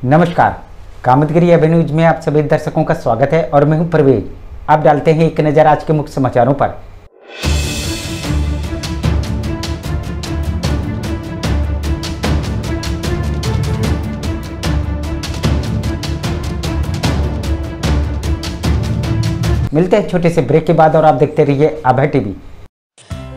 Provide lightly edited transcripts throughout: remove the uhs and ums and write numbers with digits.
नमस्कार, Kamadgiri Avenue news में आप सभी दर्शकों का स्वागत है और मैं हूं परवेज। आप डालते हैं एक नज़र आज के मुख्य समाचारों पर। मिलते हैं छोटे से ब्रेक के बाद और आप देखते रहिए आभा TV.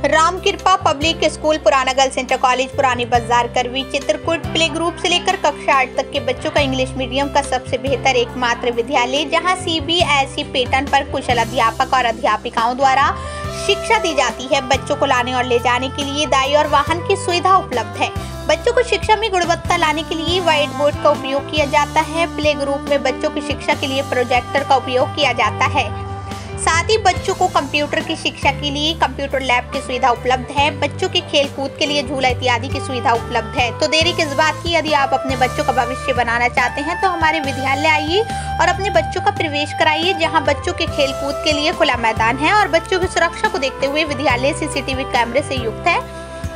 Ram Kripa public school, पुराना गर्ल्स इंटर कॉलेज, पुरानी बाजार, करवी, चित्रकूट प्ले ग्रुप से लेकर कक्षा 8 तक के बच्चों का इंग्लिश मीडियम का सबसे बेहतर एकमात्र विद्यालय, जहां सीबीएसई पैटर्न पर कुशल अध्यापक और अध्यापिकाओं द्वारा शिक्षा दी जाती है। बच्चों को लाने और ले जाने के लिए दाई और वाहन की सुविधा उपलब्ध है। बच्चों को शिक्षा में गुणवत्ता लाने के लिए व्हाइट बोर्ड का उपयोग किया जाता है। प्ले ग्रुप में बच्चों की शिक्षा के लिए प्रोजेक्टर का उपयोग किया जाता है। साथ ही बच्चों को कंप्यूटर की शिक्षा के लिए कंप्यूटर लैब की सुविधा उपलब्ध है। बच्चों के खेल कूद के लिए झूला इत्यादि की सुविधा उपलब्ध है। तो देरी किस बात की, यदि आप अपने बच्चों का भविष्य बनाना चाहते हैं तो हमारे विद्यालय आइए और अपने बच्चों का प्रवेश कराइए, जहां बच्चों के खेल कूद के लिए खुला मैदान है और बच्चों की सुरक्षा को देखते हुए विद्यालय सीसीटीवी कैमरे से युक्त है।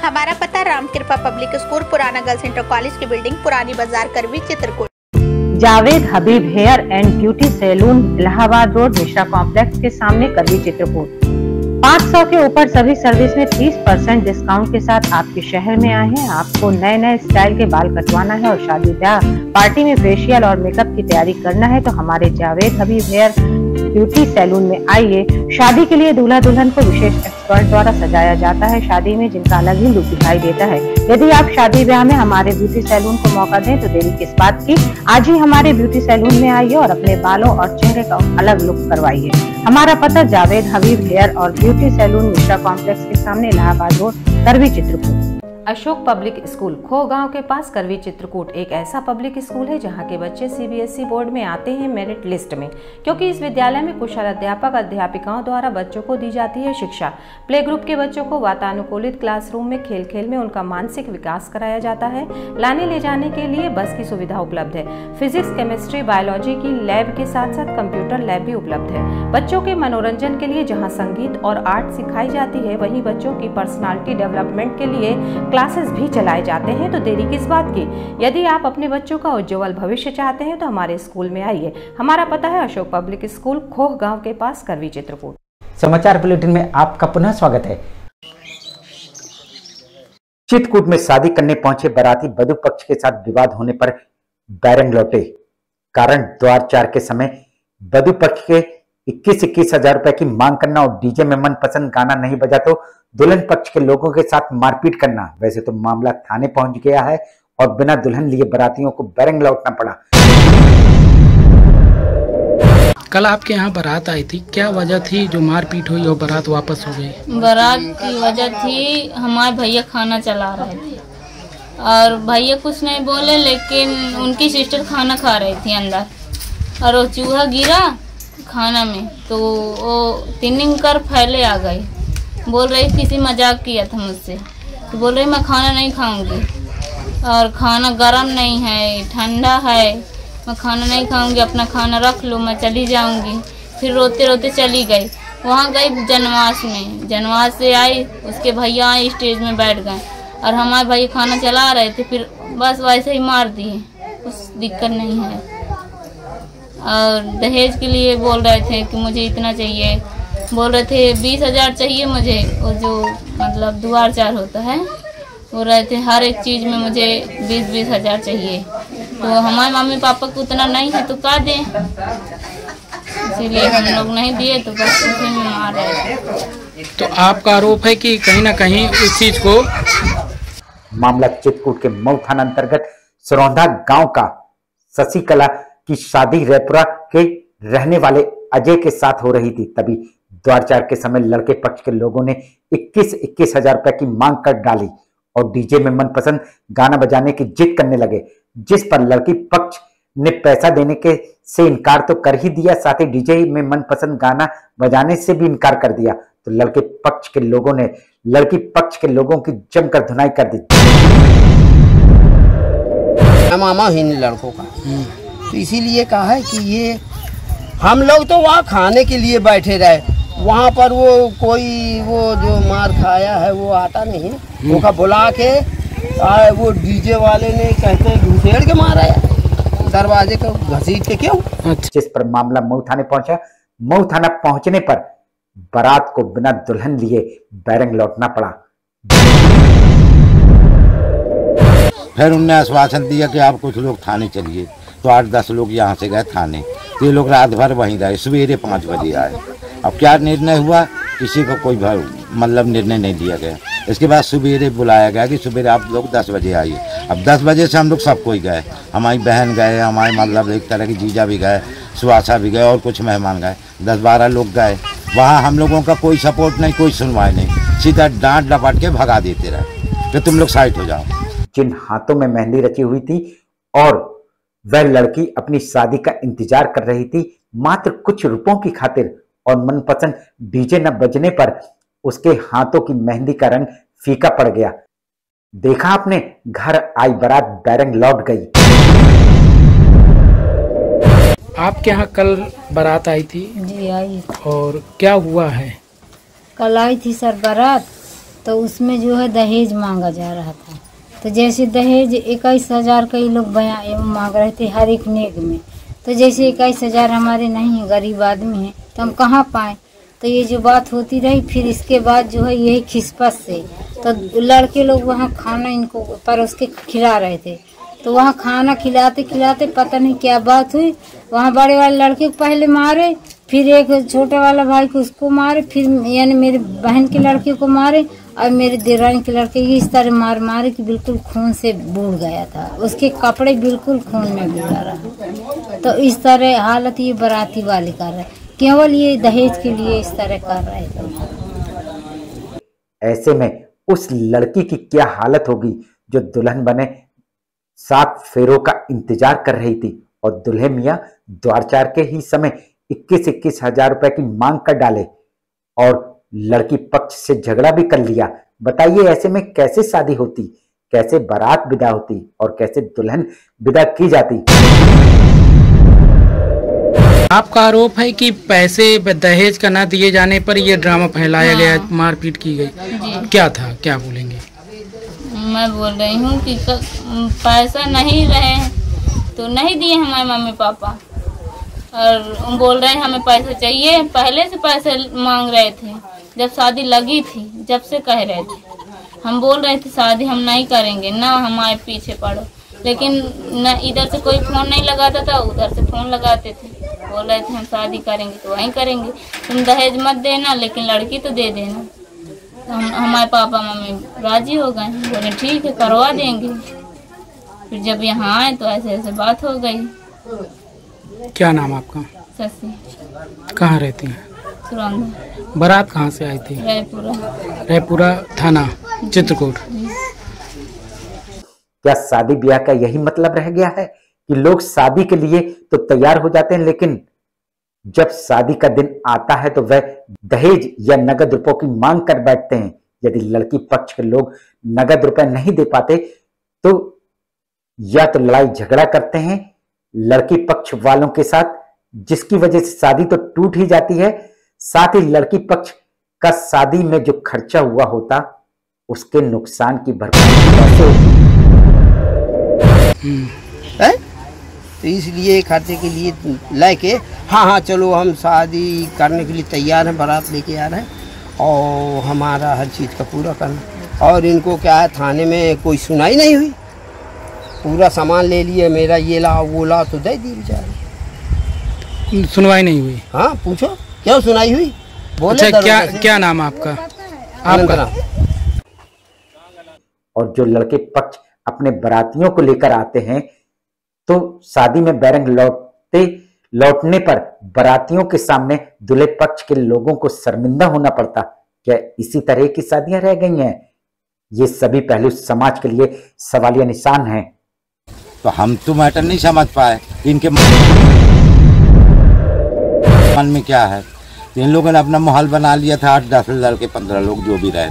हमारा पता राम कृपा पब्लिक स्कूल, पुराना गर्ल्स इंटर कॉलेज की बिल्डिंग, पुरानी बाजार, Karwi, Chitrakoot. Javed Habib hair and beauty salon, Allahabad road, Mishra complex के सामने, करवी, चित्रकूट। 500 के ऊपर सभी सर्विस में 30% डिस्काउंट के साथ आपके शहर में आए हैं। आपको नए नए स्टाइल के बाल कटवाना है और शादी ब्याह पार्टी में फेशियल और मेकअप की तैयारी करना है तो हमारे Javed Habib hair beauty salon में आइए। शादी के लिए दूल्हा दुल्हन को विशेष एक्सपर्ट द्वारा सजाया जाता है, शादी में जिनका अलग ही लुक दिखाई देता है। यदि आप शादी ब्याह में हमारे ब्यूटी सैलून को मौका दें तो देरी किस बात की, आज ही हमारे ब्यूटी सैलून में आइए और अपने बालों और चेहरे का अलग लुक करवाइए। हमारा पता जावेद हबीब हेयर और ब्यूटी सैलून, मिश्रा कॉम्प्लेक्स के सामने, इलाहाबाद रोड, करवी, चित्रकूट। अशोक पब्लिक स्कूल, खो गांव के पास, करवी, चित्रकूट एक ऐसा पब्लिक स्कूल है जहां के बच्चे सीबीएसई बोर्ड में आते हैं मेरिट लिस्ट में, क्योंकि इस विद्यालय में कुशल अध्यापक अध्यापिकाओं द्वारा बच्चों को दी जाती है शिक्षा। प्ले ग्रुप के बच्चों को वातानुकूलित क्लासरूम में खेल खेल में उनका मानसिक विकास कराया जाता है। लाने ले जाने के लिए बस की सुविधा उपलब्ध है। फिजिक्स, केमिस्ट्री, बायोलॉजी की लैब के साथ साथ कंप्यूटर लैब भी उपलब्ध है। बच्चों के मनोरंजन के लिए जहाँ संगीत और आर्ट सिखाई जाती है, वहीं बच्चों की पर्सनालिटी डेवलपमेंट के लिए क्लासेस भी चलाए जाते हैं। तो देरी किस बात की, यदि आप अपने बच्चों का उज्जवल भविष्य चाहते हैं तो हमारे स्कूल में आइए। हमारा पता है अशोक पब्लिक स्कूल, खोह गांव के पास, करवी, चित्रकूट। समाचार बुलेटिन में आपका पुनः स्वागत है। चित्रकूट में शादी करने पहुंचे बाराती वधु पक्ष के साथ विवाद होने पर बैरंग लौटे। कारण द्वार 4 के समय वधु पक्ष के 21-21 हजार रुपए की मांग करना और डीजे में मनपसंद गाना नहीं बजा तो दुल्हन पक्ष के लोगों के साथ मारपीट करना। वैसे तो मामला थाने पहुंच गया है और बिना दुल्हन लिए बारातियों को बैरंग लौटना पड़ा। कल आपके यहाँ बारात आई थी, क्या वजह थी जो मारपीट हुई और बारात वापस हो गई? बारात की वजह थी हमारे भैया खाना चला रहे थे और भैया कुछ नहीं बोले, लेकिन उनकी सिस्टर खाना खा रही थी अंदर और वो चूहा गिरा खाना में तो वो तिनिंग कर फैले आ गई। बोल रही किसी मजाक किया था मुझसे, तो बोल रही मैं खाना नहीं खाऊंगी और खाना गर्म नहीं है, ठंडा है, मैं खाना नहीं खाऊंगी, अपना खाना रख लो, मैं चली जाऊंगी। फिर रोते रोते चली गई। वहाँ गई जनवास में, जनवास से आई, उसके भैया आए स्टेज में बैठ गए और हमारे भैया खाना चला रहे थे, फिर बस वैसे ही मार दिए, कुछ दिक्कत नहीं है। और दहेज के लिए बोल रहे थे कि मुझे इतना चाहिए, बोल रहे थे 20,000 चाहिए मुझे, और जो मतलब द्वार 4 होता है, बोल रहे थे हर एक चीज़ में मुझे 20-20 हजार चाहिए। तो हमारे मम्मी पापा को उतना नहीं है तो क्या दें, इसीलिए हम लोग नहीं दिए तो बस उसी में मार रहे थे। तो आपका आरोप है कि कहीं ना कहीं इस चीज को मामला चित्रकूट के मऊ थाना अंतर्गत सरौंधा गांव का शशिकला की शादी रैपुरा के रहने वाले अजय के साथ हो रही थी। तभी द्वार 4 के समय लड़के पक्ष के लोगों ने 21-21 हजार रुपए की मांग कर डाली और डीजे में मनपसंद गाना बजाने की जिद करने लगे, जिस पर लड़की पक्ष ने पैसा देने के से इनकार तो कर ही दिया, साथ ही डीजे में मनपसंद गाना बजाने से भी इनकार कर दिया। तो लड़के पक्ष के लोगों ने लड़की पक्ष के लोगों की जमकर धुनाई कर दी। मामा ही नहीं लड़कों का, तो इसीलिए कहा है कि ये हम लोग तो वहाँ खाने के लिए बैठे रहे, वहाँ पर वो कोई वो जो मार खाया है वो आता नहीं, वो का बुला के वो डीजे वाले ने कहते घुसेड़ के मारा है। दरवाजे को घसीट के क्यों। जिस पर मामला मऊ थाने पहुंचा। मऊ थाना पहुंचने पर बारात को बिना दुल्हन लिए बैरंग लौटना पड़ा। फिर उनने आश्वासन दिया कि आप कुछ लोग थाने चलिए, तो 8-10 लोग यहाँ से गए थाने। तो ये लोग रात भर वहीं रहे, सवेरे 5 बजे आए। अब क्या निर्णय हुआ, किसी को कोई मतलब निर्णय नहीं दिया गया। इसके बाद सवेरे बुलाया गया कि सवेरे आप लोग 10 बजे आइए। अब 10 बजे से हम लोग सब कोई गए, हमारी बहन गए, हमारे मतलब एक तरह की जीजा भी गए, सुहासा भी गए और कुछ मेहमान गए, 10-12 लोग गए। वहाँ हम लोगों का कोई सपोर्ट नहीं, कोई सुनवाई नहीं, सीधा डांट डपट के भगा देते रहे कि तुम लोग साइड हो जाओ। जिन हाथों में मेहंदी रची हुई थी और वह लड़की अपनी शादी का इंतजार कर रही थी, मात्र कुछ रुपयों की खातिर और मनपसंद डीजे न बजने पर उसके हाथों की मेहंदी का रंग फीका पड़ गया। देखा आपने, घर आई बारात बैरंग लौट गई। आपके यहाँ कल बारात आई थी? जी आई। और क्या हुआ है? कल आई थी सर बारात, तो उसमें जो है दहेज मांगा जा रहा था। तो जैसे दहेज 21,000 कई लोग मांग रहे थे हर एक नेग में। तो जैसे 21,000 हमारे नहीं है, गरीब आदमी है, तो हम कहाँ पाएँ। तो ये जो बात होती रही, फिर इसके बाद जो है यही खिसपस से तो लड़के लोग वहाँ खाना इनको परोस के खिला रहे थे। तो वहाँ खाना खिलाते खिलाते पता नहीं क्या बात हुई, वहाँ बड़े वाले लड़के को पहले मारे, फिर एक छोटे वाला भाई को उसको मारे, फिर यानी मेरे बहन के लड़के को मारे और मेरे देरानी के लड़के इस तरह मारे कि बिल्कुल खून से बूढ़ गया था, उसके कपड़े बिल्कुल खून में बूढ़ा रहा। तो इस तरह हालत ये बाराती वाले कर रहे, केवल ये दहेज के लिए इस तरह कर रहे थे। ऐसे में उस लड़की की क्या हालत होगी जो दुल्हन बने 7 फेरों का इंतजार कर रही थी और दुल्हे मियाँ द्वारचार के ही समय 21 हजार रुपए की मांग कर डाले और लड़की पक्ष से झगड़ा भी कर लिया। बताइए ऐसे में कैसे शादी होती, कैसे बारात विदा होती और कैसे दुल्हन विदा की जाती। आपका आरोप है कि पैसे दहेज का ना दिए जाने पर यह ड्रामा फैलाया गया, मारपीट की गई। क्या था, क्या बोलेंगे? मैं बोल रही हूँ कि पैसा नहीं रहे तो नहीं दिए हमारे मम्मी पापा, और बोल रहे हैं हमें पैसा चाहिए। पहले से पैसे मांग रहे थे, जब शादी लगी थी जब से कह रहे थे। हम बोल रहे थे शादी हम नहीं करेंगे, ना हमारे पीछे पड़ो, लेकिन न इधर से कोई फोन नहीं लगाता था, उधर से फोन लगाते थे। बोल रहे थे हम शादी करेंगे तो वहीं करेंगे, तुम दहेज मत देना लेकिन लड़की तो दे देना। तो हमारे पापा मम्मी राजी हो गए, बोले ठीक है करवा देंगे। फिर जब यहाँ आए तो ऐसे ऐसे बात हो गई। क्या नाम आपका? शशि। कहाँ रहती हैं? सुरंगा। बारात कहाँ से आई थी? रायपुरा। रायपुरा थाना चित्रकूट। क्या शादी ब्याह का यही मतलब रह गया है कि लोग शादी के लिए तो तैयार हो जाते हैं, लेकिन जब शादी का दिन आता है तो वह दहेज या नगद रुपयों की मांग कर बैठते हैं। यदि लड़की पक्ष के लोग नगद रुपए नहीं दे पाते तो या तो लड़ाई झगड़ा करते हैं लड़की पक्ष वालों के साथ, जिसकी वजह से शादी तो टूट ही जाती है, साथ ही लड़की पक्ष का शादी में जो खर्चा हुआ होता उसके नुकसान की भरपाई कैसे होगी। तो इसलिए खर्चे के लिए लेके हाँ चलो हम शादी करने के लिए तैयार हैं, बारात लेके आ रहे हैं और हमारा हर चीज़ का पूरा करना। और इनको क्या है, थाने में कोई सुनाई नहीं हुई, पूरा सामान ले लिए, मेरा ये ला वो ला, तो दे दी बेचारे, सुनवाई नहीं हुई। हाँ पूछो क्यों सुनाई हुई, बोले। अच्छा क्या नाम आपका? आपका? और जो लड़के पक्ष अपने बारातियों को लेकर आते हैं तो शादी में बैरंग लौटने पर बारातियों के सामने दूल्हे पक्ष के लोगों को शर्मिंदा होना पड़ता। क्या इसी तरह की शादियां रह गई हैं? ये सभी पहलू समाज के लिए सवालिया निशान हैं। तो हम तो मैटर नहीं समझ पाए इनके मन में क्या है। इन लोगों ने अपना माहौल बना लिया था, 8-10 लड़के 15 लोग जो भी रहे।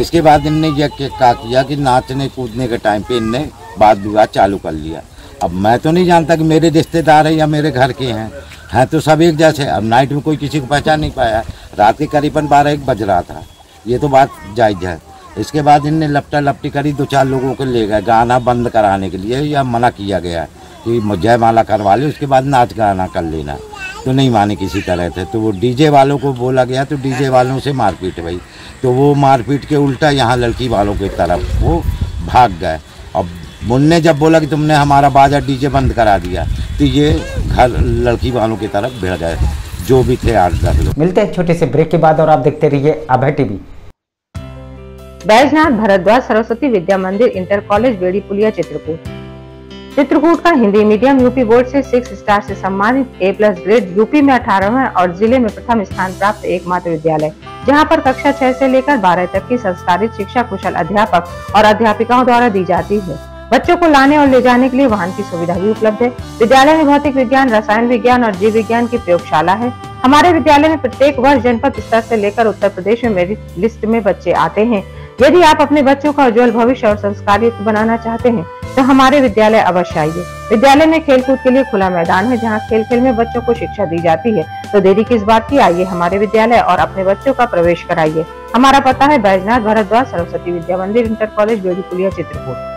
इसके बाद इनने ये क्या किया कि नाचने कूदने के टाइम पे इनने बात विवाद चालू कर लिया। अब मैं तो नहीं जानता कि मेरे रिश्तेदार हैं या मेरे घर के हैं तो सब एक जैसे। अब नाइट में कोई किसी को पहचान नहीं पाया, रात के करीबन 12-1 बज रहा था, ये तो बात जायज़ है। इसके बाद इनने लपटा लपटी करी, 2-4 लोगों को ले गए गाना बंद कराने के लिए या मना किया गया कि जयमाला करवा ले, उसके बाद नाच गाना कर लेना। तो नहीं माने किसी तरह से। तो वो डीजे वालों को बोला गया तो डीजे वालों से मारपीट भाई, तो वो मारपीट के उल्टा यहाँ लड़की वालों की तरफ वो भाग गए। अब मुन्ने जब बोला कि तुमने हमारा बाजा डीजे बंद करा दिया, तो ये घर लड़की वालों की तरफ भिड़ गए, जो भी थे 8-10 लोग। मिलते हैं छोटे से ब्रेक के बाद और आप देखते रहिए अभय टीवी। बैजनाथ भरद्वाज सरस्वती विद्या मंदिर इंटर कॉलेज बेड़ी पुलिया चित्रकूट का हिंदी मीडियम यूपी बोर्ड से 6 स्टार से सम्मानित A+ ग्रेड यूपी में 18वां और जिले में प्रथम स्थान प्राप्त एकमात्र विद्यालय, जहां पर कक्षा 6 से लेकर 12 तक की संस्कारित शिक्षा कुशल अध्यापक और अध्यापिकाओं द्वारा दी जाती है। बच्चों को लाने और ले जाने के लिए वाहन की सुविधा भी उपलब्ध है। विद्यालय में भौतिक विज्ञान, रसायन विज्ञान और जीव विज्ञान की प्रयोगशाला है। हमारे विद्यालय में प्रत्येक वर्ष जनपद स्तर से लेकर उत्तर प्रदेश में मेरिट लिस्ट में बच्चे आते हैं। यदि आप अपने बच्चों का उज्जवल भविष्य और संस्कार युक्त बनाना चाहते हैं तो हमारे विद्यालय अवश्य आइए। विद्यालय में खेलकूद के लिए खुला मैदान है, जहां खेल खेल में बच्चों को शिक्षा दी जाती है। तो देरी किस बात की, आइए हमारे विद्यालय और अपने बच्चों का प्रवेश कराइए। हमारा पता है बैजनाथ भरद्वाज सरस्वती विद्या मंदिर इंटर कॉलेज बेड़ी पुलिया चित्रकूट।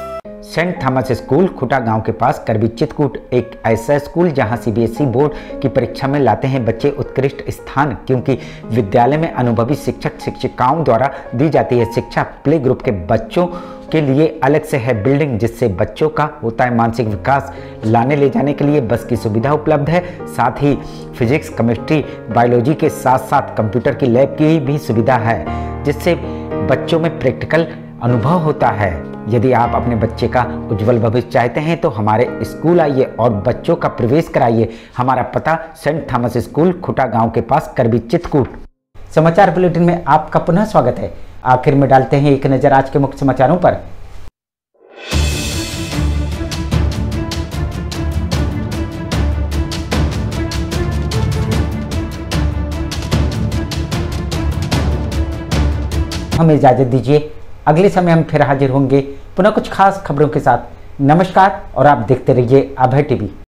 सेंट थॉमस स्कूल खुटा गांव के पास करबी चित्रकूट एक ऐसा स्कूल जहां CBSE बोर्ड की परीक्षा में लाते हैं बच्चे उत्कृष्ट स्थान, क्योंकि विद्यालय में अनुभवी शिक्षक शिक्षिकाओं द्वारा दी जाती है शिक्षा। प्ले ग्रुप के बच्चों के लिए अलग से है बिल्डिंग, जिससे बच्चों का होता है मानसिक विकास। लाने ले जाने के लिए बस की सुविधा उपलब्ध है, साथ ही फिजिक्स, केमिस्ट्री, बायोलॉजी के साथ साथ कंप्यूटर की लैब की भी सुविधा है, जिससे बच्चों में प्रैक्टिकल अनुभव होता है। यदि आप अपने बच्चे का उज्जवल भविष्य चाहते हैं तो हमारे स्कूल आइए और बच्चों का प्रवेश कराइए। हमारा पता सेंट थॉमस स्कूल खुटा गांव के पास करबी चित्रकूट। समाचार बुलेटिन में आपका पुनः स्वागत है। आखिर में डालते हैं एक नजर आज के मुख्य समाचारों पर। हमें इजाजत दीजिए, अगले समय हम फिर हाजिर होंगे पुनः कुछ खास खबरों के साथ। नमस्कार और आप देखते रहिए अभय टीवी।